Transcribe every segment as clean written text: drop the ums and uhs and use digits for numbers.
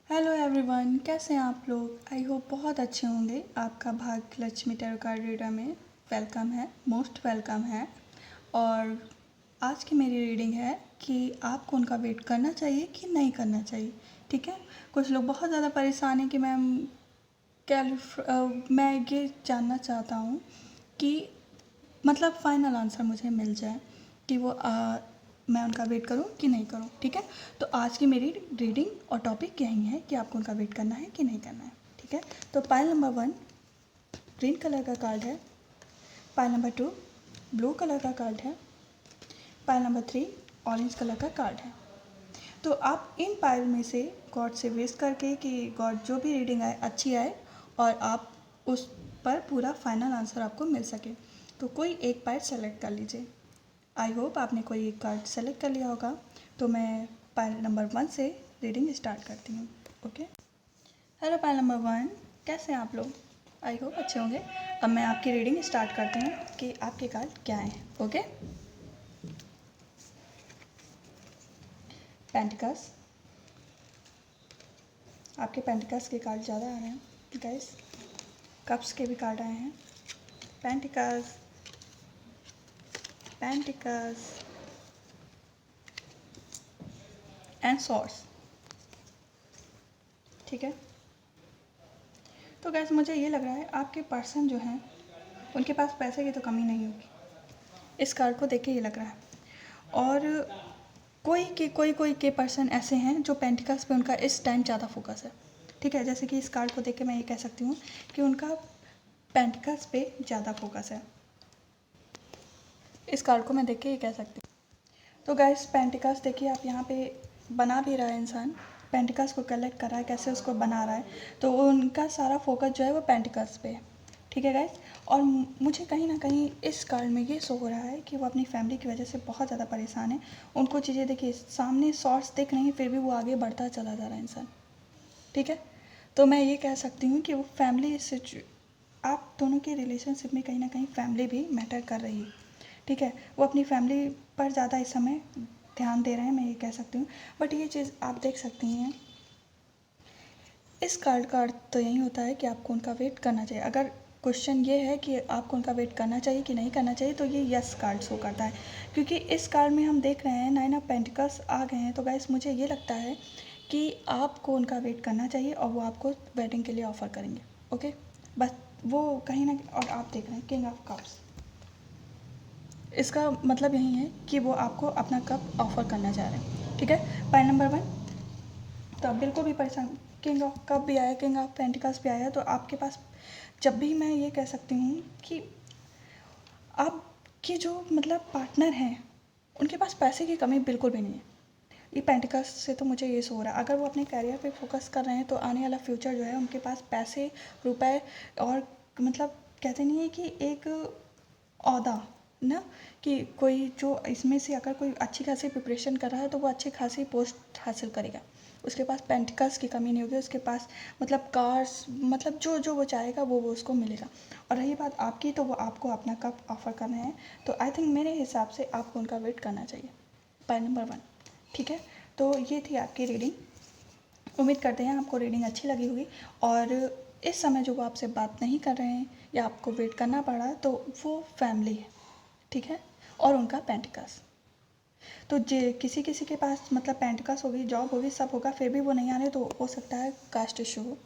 Hello everyone, कैसे हैं आप लोग। आई होप बहुत अच्छे होंगे। आपका भाग्य लक्ष्मी टैरो कार्ड रीडर में वेलकम है, मोस्ट वेलकम है। और आज की मेरी रीडिंग है कि आपको उनका वेट करना चाहिए कि नहीं करना चाहिए। ठीक है, कुछ लोग बहुत ज़्यादा परेशान हैं कि मैम मैं ये जानना चाहता हूँ कि मतलब फाइनल आंसर मुझे मिल जाए कि वो मैं उनका वेट करूं कि नहीं करूं। ठीक है, तो आज की मेरी रीडिंग और टॉपिक यही है कि आपको उनका वेट करना है कि नहीं करना है। ठीक है, तो पाइल नंबर 1 ग्रीन कलर का कार्ड है, पाइल नंबर 2 ब्लू कलर का कार्ड है, पाइल नंबर 3 ऑरेंज कलर का कार्ड है। तो आप इन पाइल में से गॉड से विश करके कि गॉड जो भी रीडिंग आए अच्छी आए और आप उस पर पूरा फाइनल आंसर आपको मिल सके। तो कोई एक पाइल सेलेक्ट कर लीजिए। आई होप आपने कोई एक कार्ड सेलेक्ट कर लिया होगा। तो मैं पाइल नंबर 1 से रीडिंग स्टार्ट करती हूँ। ओके, हेलो पाइल नंबर 1, कैसे हैं आप लोग। आई होप अच्छे होंगे। अब मैं आपकी रीडिंग स्टार्ट करती हूँ कि आपके कार्ड क्या हैं। ओके, पेंटिकल्स, आपके पेंटिकल्स के कार्ड ज़्यादा आ रहे हैं गाइस। कप्स के भी कार्ड आए हैं। Pentacles, pentacles and swords. ठीक है, तो गाइस मुझे ये लग रहा है आपके पर्सन जो हैं उनके पास पैसे की तो कमी नहीं होगी, इस कार्ड को देख के ये लग रहा है। और कोई के पर्सन ऐसे हैं जो पेंटिकल्स पे उनका इस टाइम ज़्यादा फोकस है। ठीक है, जैसे कि इस कार्ड को देख के मैं ये कह सकती हूँ कि उनका पेंटिकल्स पे ज़्यादा फोकस है। इस कार्ड को मैं देख के ये कह सकती हूँ। तो गाइस पेंटिकल्स देखिए, आप यहाँ पे बना भी रहा है इंसान, पेंटिकल्स को कलेक्ट कर रहा है, कैसे उसको बना रहा है। तो उनका सारा फोकस जो है वो पेंटिकल्स पे है। ठीक है गाइस, और मुझे कहीं ना कहीं इस कार्ड में ये शो हो रहा है कि वो अपनी फैमिली की वजह से बहुत ज़्यादा परेशान है। उनको चीज़ें देखिए सामने शॉर्ट्स दिख रही हैं, फिर भी वो आगे बढ़ता चला जा रहा है इंसान। ठीक है, तो मैं ये कह सकती हूँ कि वो फैमिली आप दोनों के रिलेशनशिप में कहीं ना कहीं फैमिली भी मैटर कर रही है। ठीक है, वो अपनी फैमिली पर ज़्यादा इस समय ध्यान दे रहे हैं, मैं ये कह सकती हूँ। बट ये चीज़ आप देख सकती हैं, इस कार्ड का अर्थ तो यही होता है कि आपको उनका वेट करना चाहिए। अगर क्वेश्चन ये है कि आपको उनका वेट करना चाहिए कि नहीं करना चाहिए, तो ये यस कार्ड शो करता है। क्योंकि इस कार्ड में हम देख रहे हैं 9 ऑफ पेंटिकल्स आ गए हैं। तो गाइस मुझे ये लगता है कि आपको उनका वेट करना चाहिए और वो आपको वेडिंग के लिए ऑफ़र करेंगे। ओके, बस वो कहीं ना, और आप देख रहे हैं किंग ऑफ कप्स, इसका मतलब यही है कि वो आपको अपना कप ऑफ़र करना चाह रहे हैं। ठीक है, पॉइंट नंबर 1, तो आप बिल्कुल भी परेशान, किंग ऑफ कप भी आया, किंग ऑफ पेंटिकल्स भी आया। तो आपके पास जब भी मैं ये कह सकती हूँ कि आपके जो मतलब पार्टनर हैं उनके पास पैसे की कमी बिल्कुल भी नहीं है। ये पेंटिकल्स से तो मुझे ये हो रहा है, अगर वो अपने करियर पे फोकस कर रहे हैं तो आने वाला फ्यूचर जो है उनके पास पैसे, रुपए और मतलब कहते नहीं है कि एक ओहदा ना, कि कोई जो इसमें से अगर कोई अच्छी खासी प्रिपरेशन कर रहा है तो वो अच्छी खासी पोस्ट हासिल करेगा। उसके पास पेंटिकल्स की कमी नहीं होगी, उसके पास मतलब कार्स, मतलब जो जो वो चाहेगा वो उसको मिलेगा। और रही बात आपकी, तो वो आपको अपना कप ऑफ़र कर रहे हैं। तो आई थिंक मेरे हिसाब से आपको उनका वेट करना चाहिए। Point number 1। ठीक है, तो ये थी आपकी रीडिंग। उम्मीद करते हैं आपको रीडिंग अच्छी लगी होगी। और इस समय जो वो आपसे बात नहीं कर रहे हैं या आपको वेट करना पड़ा, तो वो फैमिली है। ठीक है, और उनका पेंटिकल्स, तो जे किसी किसी के पास मतलब पेंटिकल्स होगी, जॉब होगी, सब होगा, फिर भी वो नहीं आ रहे, तो हो सकता है कास्ट इशू हो।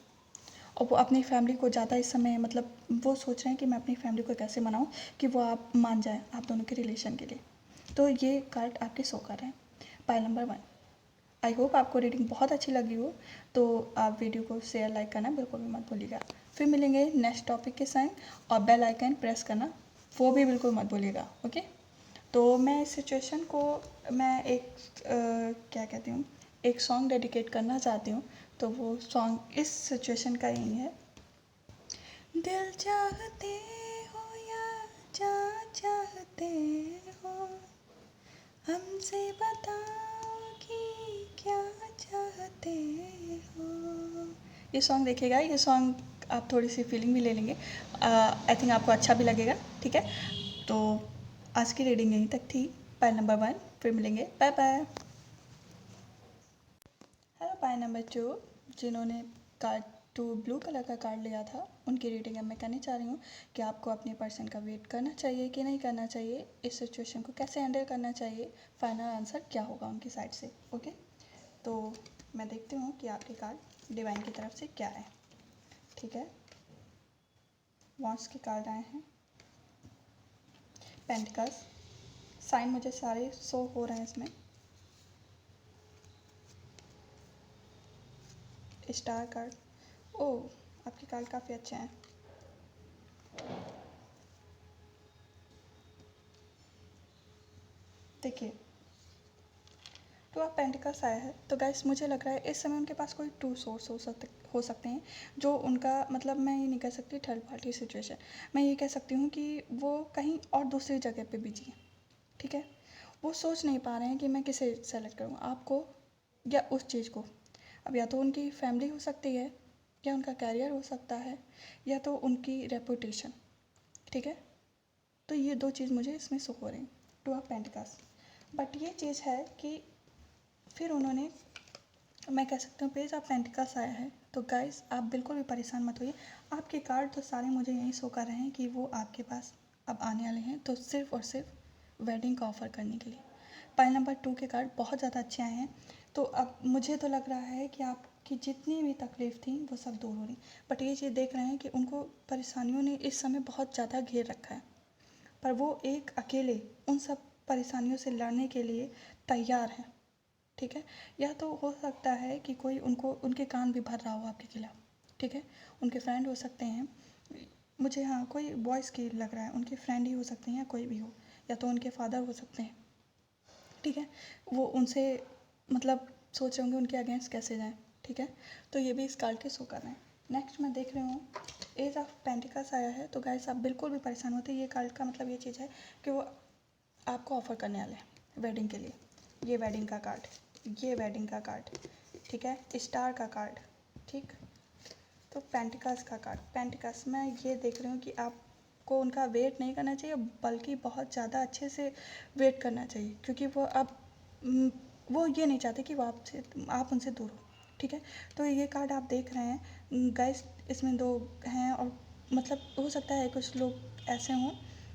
और वो अपनी फैमिली को ज़्यादा इस समय मतलब वो सोच रहे हैं कि मैं अपनी फैमिली को कैसे मनाऊं कि वो आप मान जाए आप दोनों के रिलेशन के लिए। तो ये कार्ड आपके शो कर रहे हैं। Pile number 1। आई होप आपको रीडिंग बहुत अच्छी लगी हो। तो आप वीडियो को शेयर लाइक करना बिल्कुल भी मत भूलिएगा। फिर मिलेंगे नेक्स्ट टॉपिक के साथ, और बेल आइकन प्रेस करना वो भी बिल्कुल मत भूलिएगा। ओके, तो मैं इस सिचुएशन को मैं एक क्या कहती हूँ, एक सॉन्ग डेडिकेट करना चाहती हूँ। तो वो सॉन्ग इस सिचुएशन का यही है। दिल चाहते हो या जान चाहते हो, हमसे बताओ कि क्या चाहते हो। ये सॉन्ग देखिएगा, ये सॉन्ग आप थोड़ी सी फीलिंग भी ले लेंगे। आई थिंक आपको अच्छा भी लगेगा। ठीक है, तो आज की रीडिंग यहीं तक थी। पाइल नंबर 1, फिर मिलेंगे। Bye bye. Hello pile number 2, जिन्होंने कार्ड टू ब्लू कलर का कार्ड लिया था उनकी रीडिंग अब मैं करने चाह रही हूँ कि आपको अपने पर्सन का वेट करना चाहिए कि नहीं करना चाहिए, इस सिचुएशन को कैसे हैंडल करना चाहिए, फाइनल आंसर क्या होगा उनकी साइड से। ओके, तो मैं देखती हूँ कि आपके कार्ड डिवाइन की तरफ से क्या है। ठीक है, वॉन्ड्स के कार्ड आए हैं, पेंटिकल्स, साइन मुझे सारे शो हो रहे हैं इसमें, स्टार कार्ड। ओह, आपके कार्ड काफ़ी अच्छे हैं। देखिए, टू ऑफ पेंटिकल्स आया है, तो गाइस मुझे लग रहा है इस समय उनके पास कोई टू सोर्स हो सकते हैं, जो उनका मतलब मैं ये नहीं कह सकती थर्ड पार्टी सिचुएशन, मैं ये कह सकती हूँ कि वो कहीं और दूसरी जगह पे बिजी हैं। ठीक है, वो सोच नहीं पा रहे हैं कि मैं किसे सेलेक्ट करूँ, आपको या उस चीज़ को। अब या तो उनकी फैमिली हो सकती है, या उनका कैरियर हो सकता है, या तो उनकी रेपुटेशन। ठीक है, तो ये दो चीज़ मुझे इसमें शो हो रही हैं, टू ऑफ पेंटिकल्स। बट ये चीज़ है कि फिर उन्होंने, मैं कह सकती हूँ पेज ऑफ पेंटिकल्स आया है, तो गाइस आप बिल्कुल भी परेशान मत होइए। आपके कार्ड तो सारे मुझे यही शो कर रहे हैं कि वो आपके पास अब आने वाले हैं, तो सिर्फ और सिर्फ वेडिंग का ऑफ़र करने के लिए। पाइल नंबर 2 के कार्ड बहुत ज़्यादा अच्छे आए हैं, तो अब मुझे तो लग रहा है कि आपकी जितनी भी तकलीफ़ थी वो सब दूर हो रही। बट ये चीज़ देख रहे हैं कि उनको परेशानियों ने इस समय बहुत ज़्यादा घेर रखा है, पर वो एक अकेले उन सब परेशानियों से लड़ने के लिए तैयार हैं। ठीक है, या तो हो सकता है कि कोई उनको उनके कान भी भर रहा हो आपके खिलाफ। ठीक है, उनके फ्रेंड हो सकते हैं, मुझे हाँ कोई बॉयज़ की लग रहा है, उनके फ्रेंड ही हो सकते हैं या कोई भी हो, या तो उनके फादर हो सकते हैं। ठीक है, वो उनसे मतलब सोच रहे होंगे उनके अगेंस्ट कैसे जाएं। ठीक है, तो ये भी इस कार्ड के शो कर रहे हैं। नेक्स्ट मैं देख रही हूँ एज ऑफ पेंटिकल्स आया है, तो गाइस आप बिल्कुल भी परेशान होते, ये कार्ड का मतलब ये चीज़ है कि वो आपको ऑफ़र करने वाले हैं वेडिंग के लिए। ये वेडिंग का कार्ड, ये वेडिंग का कार्ड, ठीक है, स्टार का कार्ड। ठीक, तो पेंटिकल्स का कार्ड, पेंटिकल्स मैं ये देख रही हूँ कि आपको उनका वेट नहीं करना चाहिए, बल्कि बहुत ज़्यादा अच्छे से वेट करना चाहिए, क्योंकि वो अब वो ये नहीं चाहते कि वो आपसे आप उनसे दूर हो। ठीक है, तो ये कार्ड आप देख रहे हैं गाइस, इसमें दो हैं, और मतलब हो सकता है कुछ लोग ऐसे हों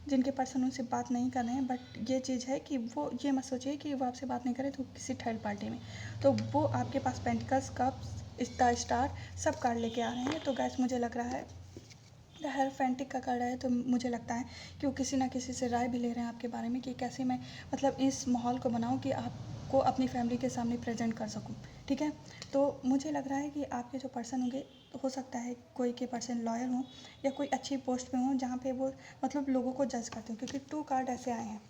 जिनके पर्सन उनसे बात नहीं कर रहे हैं, बट ये चीज़ है कि वो ये मत सोचिए कि वो आपसे बात नहीं करे तो किसी थर्ड पार्टी में, तो वो आपके पास पेंटिकल्स कप्स स्टार सब कार्ड लेके आ रहे हैं। तो गैस मुझे लग रहा है हर फैंटिक का कार्ड है, तो मुझे लगता है कि वो किसी ना किसी से राय भी ले रहे हैं आपके बारे में कि कैसे मैं मतलब इस माहौल को बनाऊं कि आपको अपनी फैमिली के सामने प्रेजेंट कर सकूं। ठीक है, तो मुझे लग रहा है कि आपके जो पर्सन होंगे, हो सकता है कोई के पर्सन लॉयर हों या कोई अच्छी पोस्ट पे हों जहाँ पे वो मतलब लोगों को जज करते हो, क्योंकि 2 कार्ड ऐसे आए हैं।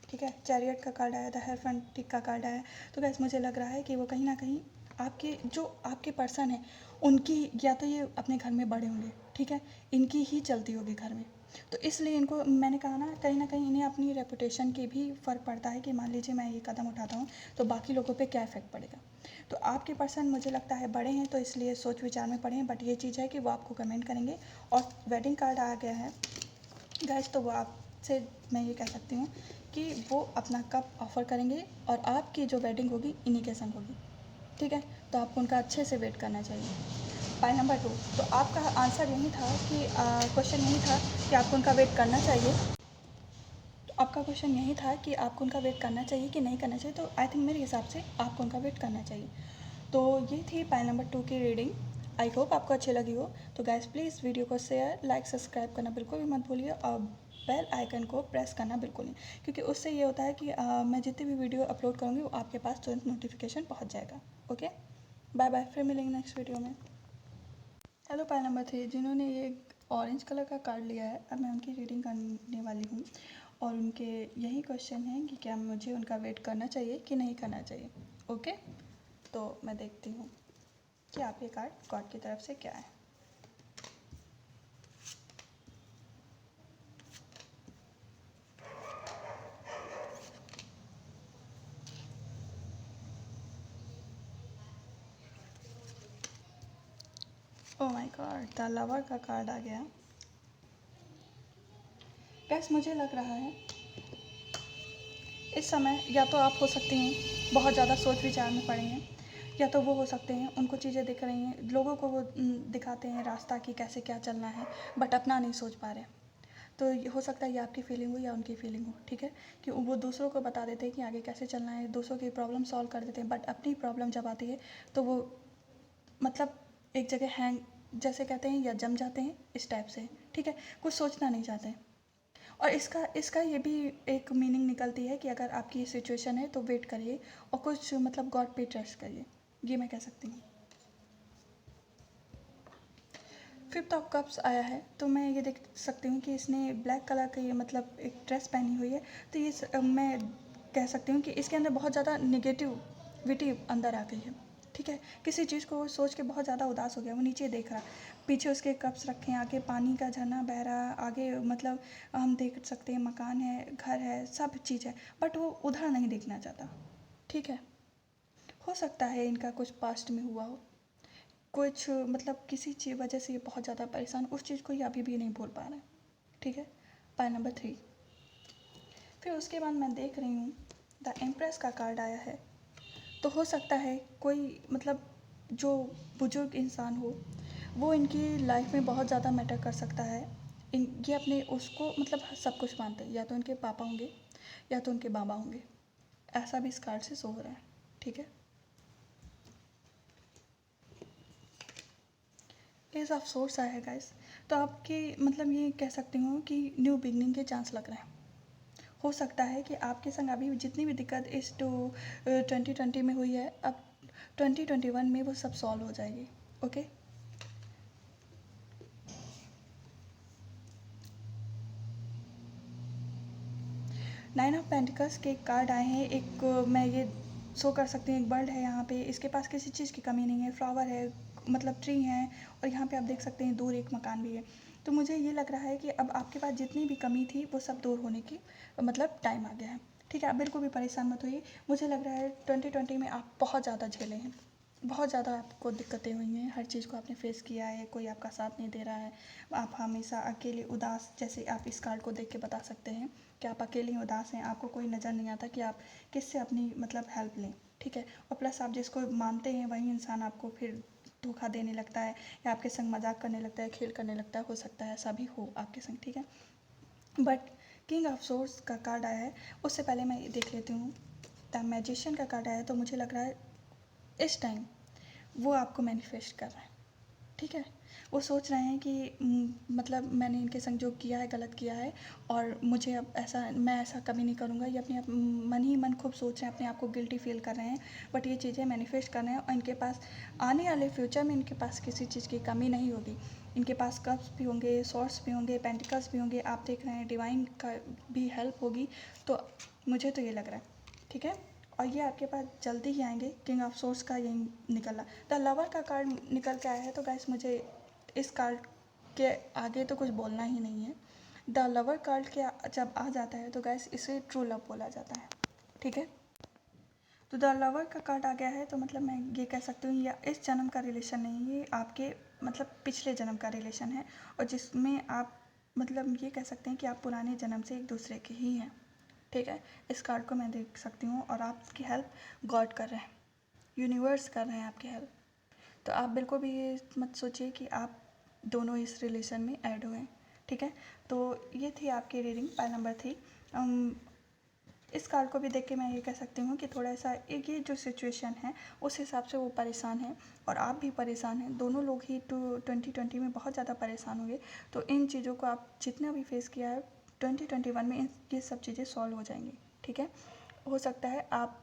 ठीक है, चैरियट का कार्ड आया था, हेयरफेंटिक का कार्ड आया, तो गैस मुझे लग रहा है कि वो कहीं ना कहीं आपके जो आपके पर्सन है उनकी, या तो ये अपने घर में बड़े होंगे, ठीक है, इनकी ही चलती होगी घर में, तो इसलिए इनको मैंने कहा ना कहीं इन्हें अपनी रेपुटेशन की भी फ़र्क पड़ता है कि मान लीजिए मैं ये कदम उठाता हूँ तो बाकी लोगों पे क्या इफ़ेक्ट पड़ेगा। तो आपके पर्सन मुझे लगता है बड़े हैं, तो इसलिए सोच विचार में पड़े हैं, बट ये चीज़ है कि वो आपको कमेंट करेंगे। और वेडिंग कार्ड आ गया है गैस, तो वो आपसे मैं ये कह सकती हूँ कि वो अपना कप ऑफ़र करेंगे और आपकी जो वेडिंग होगी इन्हीं के संग होगी। ठीक है, तो आपको उनका अच्छे से वेट करना चाहिए। पॉइंट नंबर 2, तो आपका आंसर यही था कि क्वेश्चन यही था कि आपको उनका वेट करना चाहिए। तो आपका क्वेश्चन यही था कि आपको उनका वेट करना चाहिए कि नहीं करना चाहिए, तो आई थिंक मेरे हिसाब से आपको उनका वेट करना चाहिए। तो ये थी पाइल नंबर 2 की रीडिंग। आई होप आपको अच्छी लगी हो। तो गैस प्लीज़ वीडियो को शेयर लाइक सब्सक्राइब करना बिल्कुल भी मत भूलिए, और बेल आइकन को प्रेस करना बिल्कुल नहीं, क्योंकि उससे ये होता है कि मैं जितनी भी वीडियो अपलोड करूँगी वो आपके पास तुरंत नोटिफिकेशन पहुँच जाएगा। ओके, बाय बाय, फिर मिलेंगे नेक्स्ट वीडियो में। हेलो पाइल नंबर 3, जिन्होंने ये ऑरेंज कलर का कार्ड लिया है, अब मैं उनकी रीडिंग करने वाली हूँ, और उनके यही क्वेश्चन है कि क्या मुझे उनका वेट करना चाहिए कि नहीं करना चाहिए। ओके, तो मैं देखती हूँ कि आपके कार्ड गॉड की तरफ से क्या है। Oh my God, the lover का कार्ड आ गया। गैस मुझे लग रहा है इस समय या तो आप हो सकती हैं बहुत ज़्यादा सोच विचार में पड़े हैं, या तो वो हो सकते हैं उनको चीज़ें दिख रही हैं, लोगों को वो दिखाते हैं रास्ता कि कैसे क्या चलना है, बट अपना नहीं सोच पा रहे। तो हो सकता है ये आपकी फीलिंग हो या उनकी फीलिंग हो, ठीक है, कि वो दूसरों को बता देते हैं कि आगे कैसे चलना है, दूसरों की प्रॉब्लम सॉल्व कर देते हैं, बट अपनी प्रॉब्लम जब आती है तो वो मतलब एक जगह हैंग, जैसे कहते हैं, या जम जाते हैं, इस टाइप से, ठीक है, कुछ सोचना नहीं चाहते हैं। और इसका इसका ये भी एक मीनिंग निकलती है कि अगर आपकी ये सिचुएशन है तो वेट करिए और कुछ मतलब गॉड पे ट्रस्ट करिए, ये मैं कह सकती हूँ। फिफ्थ ऑफ कप्स आया है तो मैं ये देख सकती हूँ कि इसने ब्लैक कलर का ये मतलब एक ड्रेस पहनी हुई है, तो ये मैं कह सकती हूँ कि इसके अंदर बहुत ज़्यादा निगेटिविटी अंदर आ गई है, ठीक है, किसी चीज़ को सोच के बहुत ज़्यादा उदास हो गया, वो नीचे देख रहा, पीछे उसके कप्स रखे हैं, आगे पानी का झरना बह रहा है, आगे मतलब हम देख सकते हैं मकान है, घर है, सब चीज़ है, बट वो उधर नहीं देखना चाहता, ठीक है। हो सकता है इनका कुछ पास्ट में हुआ हो, कुछ मतलब किसी चीज़ वजह से ये बहुत ज़्यादा परेशान, उस चीज़ को ये अभी भी नहीं भूल पा रहे हैं, ठीक है। Pile number 3। फिर उसके बाद मैं देख रही हूँ द एम्प्रेस का कार्ड आया है, तो हो सकता है कोई मतलब जो बुजुर्ग इंसान हो वो इनकी लाइफ में बहुत ज़्यादा मैटर कर सकता है। ये अपने उसको मतलब सब कुछ मानते हैं, या तो इनके पापा होंगे या तो उनके बाबा होंगे, ऐसा भी इस कार्ड से शो हो रहा है, ठीक है। एज ऑफ सोर्स आया है गाइस, तो आपके मतलब ये कह सकती हूँ कि न्यू बिगनिंग के चांस लग रहे हैं। हो सकता है कि आपके संग अभी जितनी भी दिक्कत इस 2020 में हुई है, अब 2021 में वो सब सॉल्व हो जाएगी, ओके। नाइन ऑफ पेंटिकल्स के कार्ड आए हैं, एक मैं ये शो कर सकती हूँ, एक बर्ड है यहाँ पे, इसके पास किसी चीज़ की कमी नहीं है, फ्लावर है, मतलब ट्री है, और यहाँ पे आप देख सकते हैं दूर एक मकान भी है। तो मुझे ये लग रहा है कि अब आपके पास जितनी भी कमी थी वो सब दूर होने की मतलब टाइम आ गया है, ठीक है। आप बिल्कुल भी परेशान मत होइए, मुझे लग रहा है 2020 में आप बहुत ज़्यादा झेले हैं, बहुत ज़्यादा आपको दिक्कतें हुई हैं, हर चीज़ को आपने फेस किया है, कोई आपका साथ नहीं दे रहा है, आप हमेशा अकेले उदास, जैसे आप इस कार्ड को देख के बता सकते हैं कि आप अकेले ही उदास हैं, आपको कोई नज़र नहीं आता कि आप किससे अपनी मतलब हेल्प लें, ठीक है। और प्लस आप जिसको मानते हैं वही इंसान आपको फिर धोखा देने लगता है, या आपके संग मजाक करने लगता है, खेल करने लगता है, हो सकता है ऐसा भी हो आपके संग, ठीक है। बट किंग ऑफ सोर्स का कार्ड आया है, उससे पहले मैं ये देख लेती हूँ। द मैजिशियन का कार्ड आया है, तो मुझे लग रहा है इस टाइम वो आपको मैनिफेस्ट कर रहा है, ठीक है। वो सोच रहे हैं कि मतलब मैंने इनके संग जो किया है गलत किया है, और मुझे अब ऐसा, मैं ऐसा कभी नहीं करूँगा, ये अपने मन ही मन खूब सोच रहे हैं, अपने आप को गिल्टी फील कर रहे हैं, बट ये चीज़ें मैनिफेस्ट कर रहे हैं, और इनके पास आने वाले फ्यूचर में इनके पास किसी चीज़ की कमी नहीं होगी। इनके पास कप्स भी होंगे, सॉर्ड्स भी होंगे, पेंटिकल्स भी होंगे, आप देख रहे हैं डिवाइन का भी हेल्प होगी, तो मुझे तो ये लग रहा है, ठीक है। और ये आपके पास जल्दी ही आएंगे, किंग ऑफ सोर्स का यही निकला, द लवर का कार्ड निकल के आया है, तो गाइस मुझे इस कार्ड के आगे तो कुछ बोलना ही नहीं है। द लवर कार्ड के जब आ जाता है तो गाइस इसे ट्रू लव बोला जाता है, ठीक है। तो द लवर का कार्ड आ गया है, तो मतलब मैं ये कह सकती हूँ या इस जन्म का रिलेशन नहीं है, ये आपके मतलब पिछले जन्म का रिलेशन है, और जिसमें आप मतलब ये कह सकते हैं कि आप पुराने जन्म से एक दूसरे के ही हैं, ठीक है। इस कार्ड को मैं देख सकती हूँ, और आपकी हेल्प गॉड कर रहे हैं, यूनिवर्स कर रहे हैं आपकी हेल्प। तो आप बिल्कुल भी ये मत सोचिए कि आप दोनों इस रिलेशन में ऐड हुए हैं, ठीक है। तो ये थी आपकी रीडिंग पाइल नंबर 3। इस कार्ड को भी देख के मैं ये कह सकती हूँ कि थोड़ा सा एक ये जो सिचुएशन है उस हिसाब से वो परेशान है, और आप भी परेशान हैं, दोनों लोग ही 2020 में बहुत ज़्यादा परेशान हुए। तो इन चीज़ों को आप जितना भी फेस किया है 2021 में ये सब चीज़ें सॉल्व हो जाएंगी, ठीक है। हो सकता है आप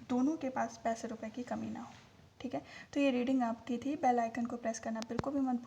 दोनों के पास पैसे रुपए की कमी ना हो, ठीक है। तो ये रीडिंग आपकी थी, बेल आइकन को प्रेस करना बिल्कुल भी मत